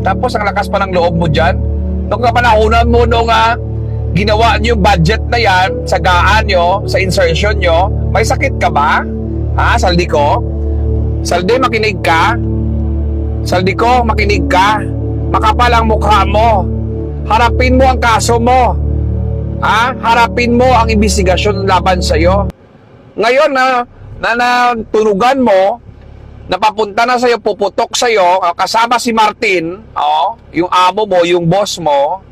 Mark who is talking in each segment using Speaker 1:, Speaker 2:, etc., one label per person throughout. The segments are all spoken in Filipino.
Speaker 1: Tapos ang lakas pa ng loob mo dyan. Nung kapanahunan mo nung ginawa nyo yung budget na yan, sa gaan nyo, sa insertion nyo, may sakit ka ba? Ha, Saldi ko? Saldi, makinig ka? Saldi ko, makinig ka? Makapal ang mukha mo. Harapin mo ang kaso mo. Ha? Harapin mo ang investigasyon laban sa'yo. Ngayon na tunugan mo, napapunta na sa'yo, puputok sa'yo, kasama si Martin, yung amo mo, yung boss mo,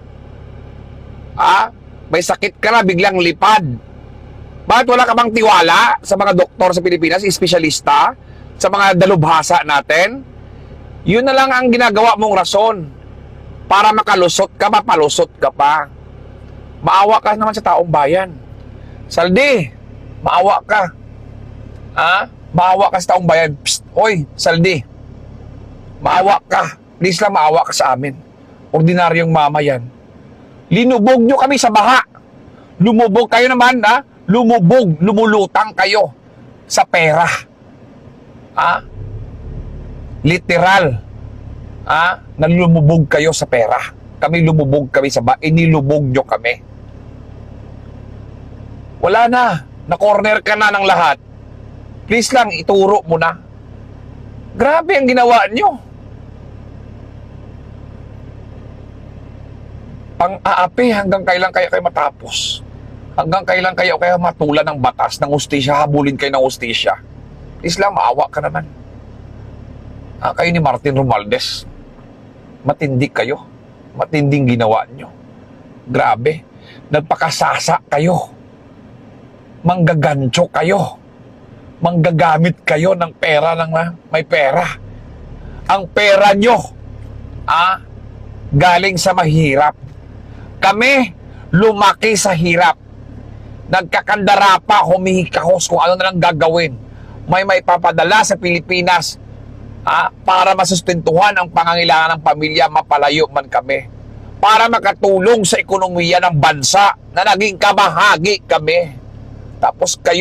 Speaker 1: may sakit ka na, biglang lipad. Bakit wala ka bang tiwala sa mga doktor sa Pilipinas, espesyalista, sa mga dalubhasa natin? Yun na lang ang ginagawa mong rason para makalusot ka, mapalusot ka pa. Maawa ka naman sa taong bayan. Saldi, maawa ka. Maawa ka sa taong bayan. Psst, oy, Saldi, maawa ka. Please lang, maawa ka sa amin. Ordinaryong mama yan. Linubog nyo kami sa baha. Lumubog kayo naman, lumubog, lumulutang kayo sa pera. Literal. Nalumubog kayo sa pera. Kami lumubog kami sa baha. Inilubog nyo kami. Wala na. Na-corner ka na ng lahat. Please lang, ituro mo na. Grabe ang ginawa nyo. Pang-aapi, hanggang kailan kayo matapos? Hanggang kailan kayo matulan ng batas, ng ustisya, habulin kayo ng ustisya? Please lang, maawa ka naman. Kayo ni Martin Romualdez, matindi kayo. Matinding ginawa nyo. Grabe. Nagpakasasa kayo. Manggagancho kayo. Manggagamit kayo ng pera may pera. Ang pera nyo, galing sa mahirap. Kami, lumaki sa hirap. Nagkakandara pa, humihikahos kung ano na lang gagawin. May papadala sa Pilipinas para masustentuhan ang pangangailangan ng pamilya, mapalayo man kami. Para makatulong sa ekonomiya ng bansa na naging kabahagi kami. Tapos kayo,